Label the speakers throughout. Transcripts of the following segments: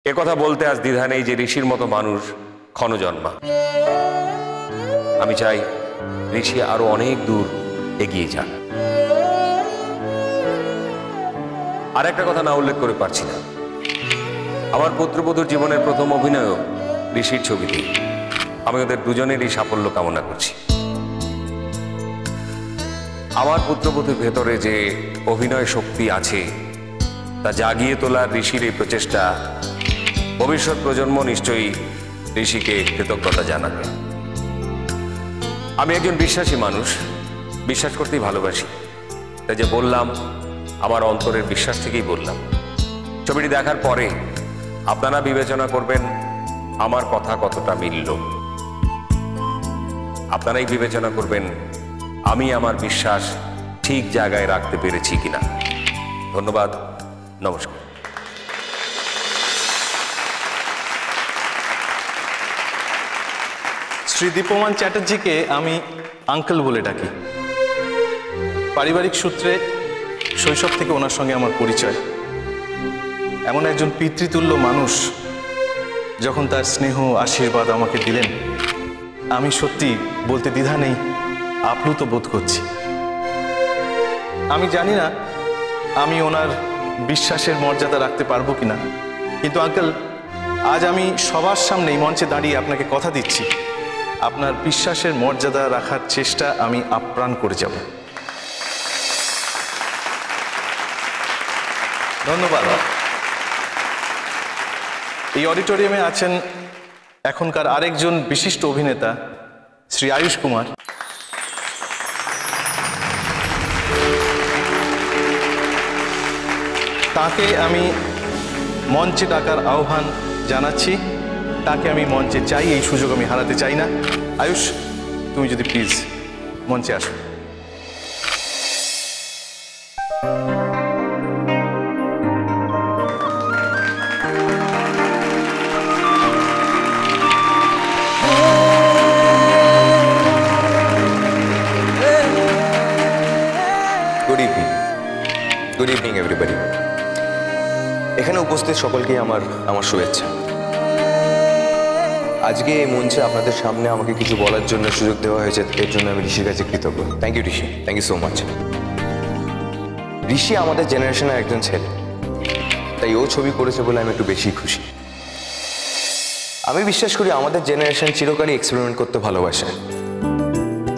Speaker 1: একথা বলতে আজ দ্বিধা নেই যে ঋষির মতো মানুষ ক্ষণজন্মা। আমি চাই ঋষি আরো অনেক দূর এগিয়ে যান। আর একটা কথা না উল্লেখ করে পারছি না, আমার পুত্রবধূর জীবনের প্রথম অভিনয়ও ঋষির ছবিতেই। আমি ওদের দুজনেরই সাফল্য কামনা করছি। আমার পুত্রবধূর ভেতরে যে অভিনয় শক্তি আছে তা জাগিয়ে তোলার ঋষির এই প্রচেষ্টা ভবিষ্যৎ প্রজন্ম নিশ্চয়ই ঋষিকে কৃতজ্ঞতা জানাবে। আমি একজন বিশ্বাসী মানুষ, বিশ্বাস করতেই ভালোবাসি। তাই যে বললাম আমার অন্তরের বিশ্বাস থেকেই বললাম। ছবিটি দেখার পরে আপনারা বিবেচনা করবেন আমার কথা কতটা মিলল। আপনারাই বিবেচনা করবেন আমি আমার বিশ্বাস ঠিক জায়গায় রাখতে পেরেছি কিনা। ধন্যবাদ, নমস্কার।
Speaker 2: শ্রী দীপ্যমান চ্যাটার্জিকে আমি আঙ্কেল বলে ডাকি। পারিবারিক সূত্রে শৈশব থেকে ওনার সঙ্গে আমার পরিচয়। এমন একজন পিতৃতুল্য মানুষ যখন তার স্নেহ আশীর্বাদ আমাকে দিলেন, আমি সত্যি বলতে দ্বিধা নেই, আপ্লুত বোধ করছি। আমি জানি না আমি ওনার বিশ্বাসের মর্যাদা রাখতে পারবো কিনা, কিন্তু আঙ্কেল আজ আমি সবার সামনে মঞ্চে দাঁড়িয়ে আপনাকে কথা দিচ্ছি, আপনার বিশ্বাসের মর্যাদা রাখার চেষ্টা আমি আপ্রাণ করে যাব। ধন্যবাদ। এই অডিটোরিয়ামে আছেন এখনকার আরেকজন বিশিষ্ট অভিনেতা শ্রী আয়ুষ কুমার। তাকে আমি মঞ্চে ডাকার আহ্বান জানাচ্ছি। তাকে আমি মঞ্চে চাই, এই সুযোগ আমি হারাতে চাই না। আয়ুষ, তুমি যদি প্লিজ মঞ্চে আসো।
Speaker 3: Good evening everybody. এখানে উপস্থিত সকলকেই আমার শুভেচ্ছা। আজকে এই মঞ্চে আপনাদের সামনে আমাকে কিছু বলার জন্য সুযোগ দেওয়া হয়েছে, এর জন্য আমি ঋষির কাছে কৃতজ্ঞ। Thank you Rishi, thank you so much. Rishi আমাদের জেনারেশনের একজন ছেলে, তাই ও ছবি করেছে বলে আমি একটু বেশি খুশি। আমি বিশ্বাস করি আমাদের জেনারেশন চিরকালই এক্সপেরিমেন্ট করতে ভালোবাসে,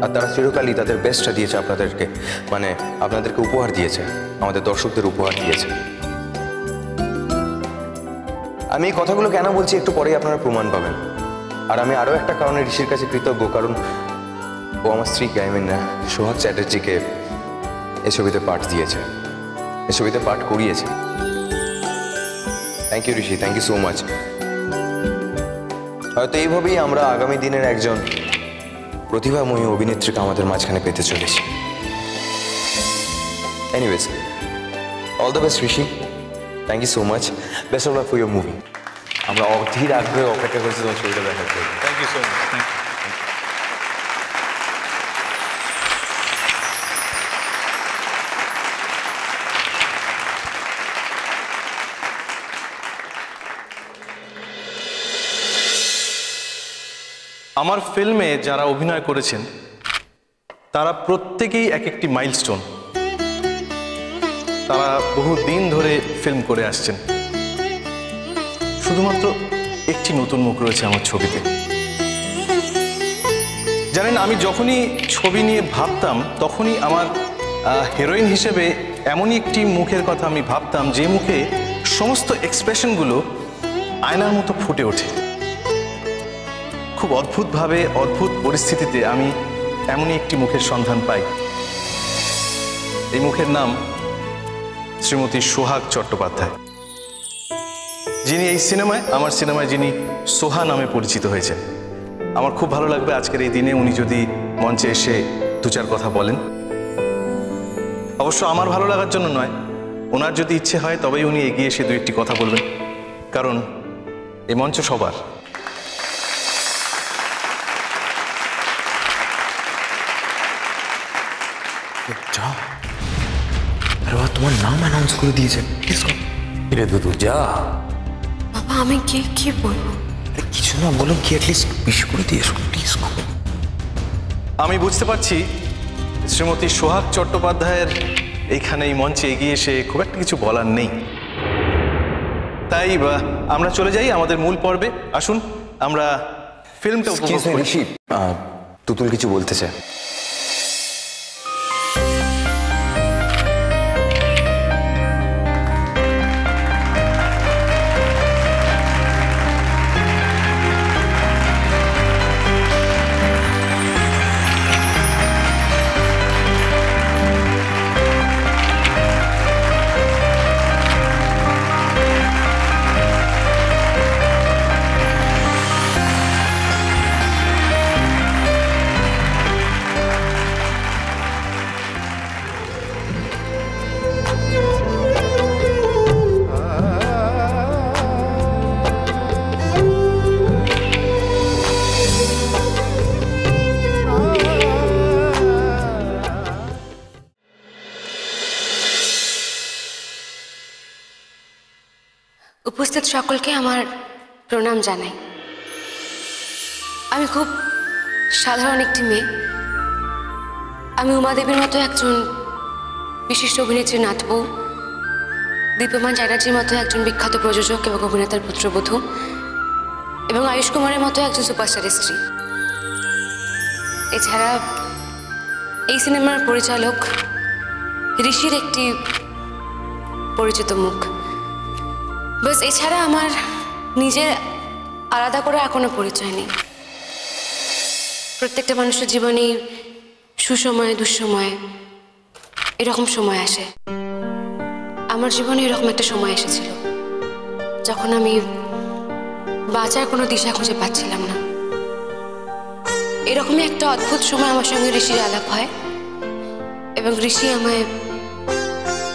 Speaker 3: আর তারা চিরকালই তাদের বেস্টটা দিয়েছে আপনাদেরকে, মানে আপনাদেরকে উপহার দিয়েছে, আমাদের দর্শকদের উপহার দিয়েছে। আমি এই কথাগুলো কেন বলছি একটু পরেই আপনারা প্রমাণ পাবেন। আর আমি আরও একটা কারণে ঋষির কাছে কৃতজ্ঞ, কারণ ও আমার স্ত্রীকে, সোহাগ চ্যাটার্জিকে এ ছবিতে পাঠ দিয়েছে, এ ছবিতে পাঠ করিয়েছে। Thank you Rishi, thank you so much. হয়তো এইভাবেই আমরা আগামী দিনের একজন প্রতিভাময়ী অভিনেত্রীকে আমাদের মাঝখানে পেতে চলেছি। Anyways, all the best Rishi, thank you so much, best of luck for your movie. আমরা অধীর আগ্রহে অপেক্ষা করছি তোমার ছবিটা দেখার জন্য।
Speaker 2: Thank you so much. Thank you. আমার ফিল্মে যারা অভিনয় করেছেন তারা প্রত্যেকেই এক একটি মাইলস্টোন। তারা বহু দিন ধরে ফিল্ম করে আসছেন। শুধুমাত্র একটি নতুন মুখ রয়েছে আমার ছবিতে। জানেন, আমি যখনই ছবি নিয়ে ভাবতাম তখনই আমার হিরোইন হিসেবে এমনই একটি মুখের কথা আমি ভাবতাম, যে মুখে সমস্ত এক্সপ্রেশনগুলো আয়নার মতো ফুটে ওঠে। খুব অদ্ভুতভাবে, অদ্ভুত পরিস্থিতিতে আমি এমনই একটি মুখের সন্ধান পাই। এই মুখের নাম শ্রীমতী সোহাগ চট্টোপাধ্যায়, যিনি এই সিনেমায়, আমার সিনেমায় যিনি সোহা নামে পরিচিত হয়েছেন। আমার খুব ভালো লাগবে আজকের এই দিনে উনি যদি মঞ্চে এসে দু চার কথা বলেন। অবশ্য আমার ভালো লাগার জন্য নয়, ওনার যদি ইচ্ছে হয় তবেই উনি এগিয়ে এসে দু একটি কথা বলবেন, কারণ এই মঞ্চ সবার।
Speaker 3: তোমার নাম অ্যানাউন্স করে দিয়েছে।
Speaker 1: রে দুদু, যা।
Speaker 4: আমি কি বলবো?
Speaker 3: কিছু না বলুন, কি অ্যাটলিস্ট বেশি করে দিয়ে এসো প্লিজ।
Speaker 2: আমি বুঝতে পারছি শ্রীমতী সোহাগ চট্টোপাধ্যায়ের এইখানে এই মঞ্চে এগিয়ে এসে খুব একটা কিছু বলার নেই, তাই আমরা চলে যাই আমাদের মূল পর্বে। আসুন আমরা ফিল্মটা উপভোগ করি।
Speaker 3: ঋষি, তুতুল কিছু বলতে চায়।
Speaker 4: উপস্থিত সকলকে আমার প্রণাম জানাই। আমি খুব সাধারণ একটি মেয়ে। আমি উমাদেবীর মতো একজন বিশিষ্ট অভিনেত্রী নাতবউ, দীপ্যমান চ্যাটার্জির মতো একজন বিখ্যাত প্রযোজক এবং অভিনেতার পুত্রবধূ, এবং আয়ুষ কুমারের মতো একজন সুপারস্টারের স্ত্রী। এছাড়া এই সিনেমার পরিচালক ঋষির একটি পরিচিত মুখ। বাস এছাড়া আমার নিজের আলাদা করে আর কোনো পরিচয় নেই। প্রত্যেকটা মানুষের জীবনে সুসময় দুঃসময় এরকম সময় আসে। আমার জীবনে এরকম একটা সময় এসেছিল যখন আমি বাঁচার কোনো দিশা খুঁজে পাচ্ছিলাম না। এরকমই একটা অদ্ভুত সময় আমার সঙ্গে ঋষির আলাপ হয় এবং ঋষি আমায়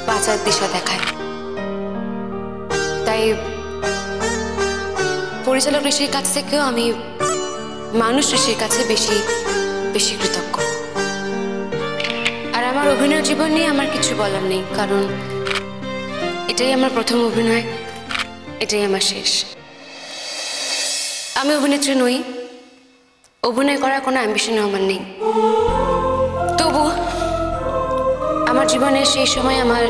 Speaker 4: বাঁচার দিশা দেখায়। তাই পরিচালক ঋষির কাছ থেকেও আমি মানুষ ঋষির কাছে বেশি কৃতজ্ঞ। আর আমার অভিনয় জীবন নিয়ে আমার কিছু বলার নেই, কারণ এটাই আমার প্রথম অভিনয়, এটাই আমার শেষ। আমি অভিনেত্রী নই, অভিনয় করার কোনো অ্যাম্বিশনও আমার নেই। তবু আমার জীবনের সেই সময় আমার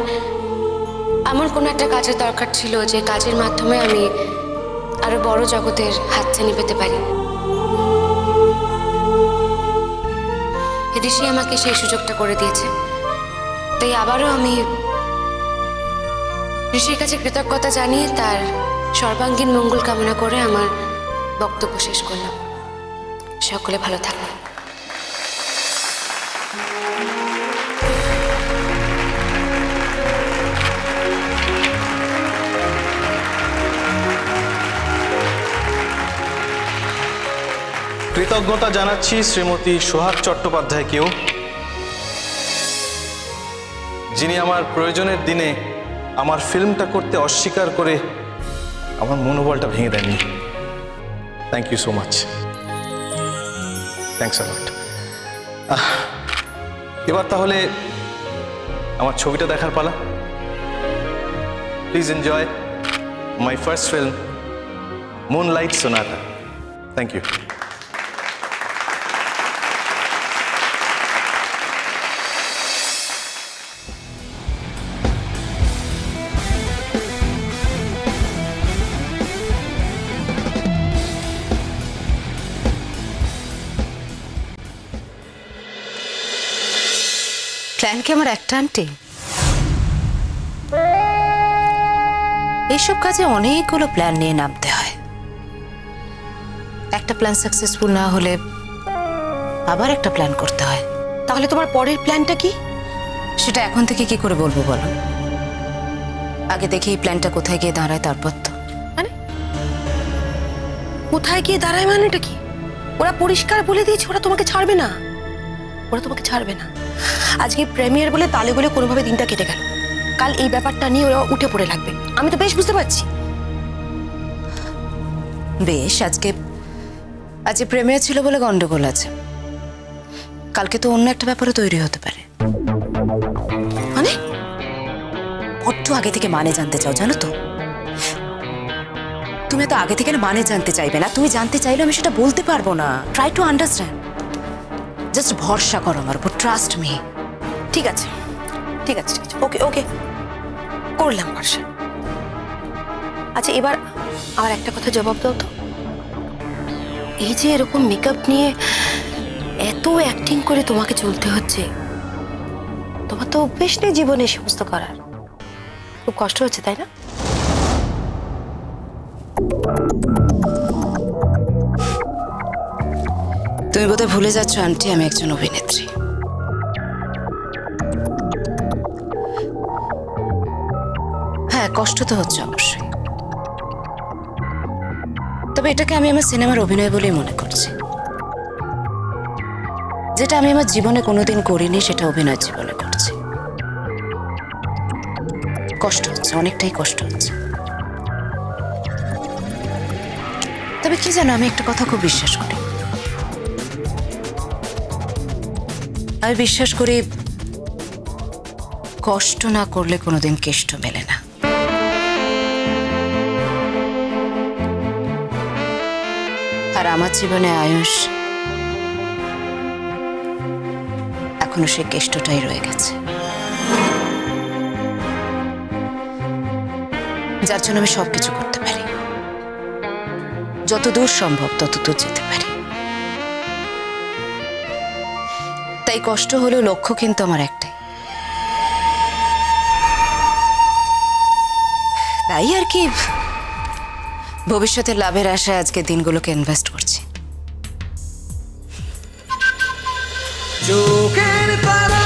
Speaker 4: এমন কোনো একটা কাজের দরকার ছিল যে কাজের মাধ্যমে আমি আরো বড় জগতের হাতছানি পেতে পারি। ঋষি আমাকে সেই সুযোগটা করে দিয়েছে। তাই আবারও আমি ঋষির কাছে কৃতজ্ঞতা জানিয়ে তার সর্বাঙ্গীন মঙ্গল কামনা করে আমার বক্তব্য শেষ করলাম। সকলে ভালো থাকবেন।
Speaker 2: কৃতজ্ঞতা জানাচ্ছি শ্রীমতী সোহাগ চট্টোপাধ্যায়কেও, যিনি আমার প্রয়োজনের দিনে আমার ফিল্মটা করতে অস্বীকার করে আমার মনোবলটা ভেঙে দেননি। Thank you so much. Thanks a lot. এবার তাহলে আমার ছবিটা দেখার পালা। Please enjoy my first film Moonlight Sonata. Thank you.
Speaker 5: Plan কি আমার একটা আন্টি? এইসব কাজে অনেকগুলো প্ল্যান নিয়ে নামতে হয়। একটা প্ল্যান সাকসেসফুল না হলে আবার একটা প্ল্যান করতে হয়।
Speaker 4: তাহলে তোমার পরের প্ল্যানটা কি?
Speaker 5: সেটা এখন থেকে কি করে বলবো বলো? আগে দেখি এই প্ল্যানটা কোথায় গিয়ে দাঁড়ায়, তারপর তো।
Speaker 4: মানে কোথায় গিয়ে দাঁড়ায় মানেটা কি? ওরা পরিষ্কার বলে দিয়েছে ওরা তোমাকে ছাড়বে না। ওরা তোমাকে ছাড়বে না। আজকে প্রেমিয়ার বলে তালে বলে কোনোভাবে দিনটা কেটে গেল। কাল এই ব্যাপারটা নিয়ে ওরা উঠে পড়ে লাগবে। আমি তো বেশ বুঝতে পারছি।
Speaker 5: বেশ, আজকে প্রেমিয়ার ছিল বলে গন্ডগোল আছে, কালকে তো অন্য একটা ব্যাপারও তৈরি হতে পারে।
Speaker 4: মানে
Speaker 5: বড্ড আগে থেকে মানে জানতে চাও জানো তো? তুমি তো আগে থেকে মানে জানতে চাইবে না, তুমি জানতে চাইলে আমি সেটা বলতে পারবো না। ট্রাই টু আন্ডারস্ট্যান্ড, জাস্ট ভরসা করো আমার উপর, ট্রাস্ট মি।
Speaker 6: ঠিক আছে ঠিক আছে ঠিক আছে, ওকে ওকে, করলাম ভরসা। আচ্ছা এবার আমার একটা কথা জবাব দাও তো, এই যে এরকম মেকআপ নিয়ে এত অ্যাক্টিং করে তোমাকে চলতে হচ্ছে, তোমার তো অভ্যেস নেই জীবনে এই সমস্ত করার, খুব কষ্ট হচ্ছে তাই না?
Speaker 5: তুমি বোধহয় ভুলে যাচ্ছ আন্টি, আমি একজন অভিনেত্রী। হ্যাঁ, কষ্ট তো হচ্ছে অবশ্যই, তবে এটাকে আমি আমার সিনেমার অভিনয় বলেই মনে করছি। যেটা আমি আমার জীবনে কোনোদিন করিনি সেটা অভিনয় জীবনে করছি। কষ্ট হচ্ছে, অনেকটাই কষ্ট হচ্ছে। তবে কি জানো, আমি একটা কথা খুব বিশ্বাস করি। আমি বিশ্বাস করি কষ্ট না করলে কোনোদিন কেষ্ট মেলে না। আর আমার জীবনে আয়ুষ এখনো সেই কেষ্টটাই রয়ে গেছে, যার জন্য আমি সবকিছু করতে পারি, যত দূর সম্ভব তত দূর যেতে পারি। তাই কষ্ট হলেও লক্ষ্য কিন্তু আমার একটাই, তাই আর কি ভবিষ্যতে লাভের আশায় আজকে দিনগুলোকে ইনভেস্ট করছি।
Speaker 7: চোখের তারা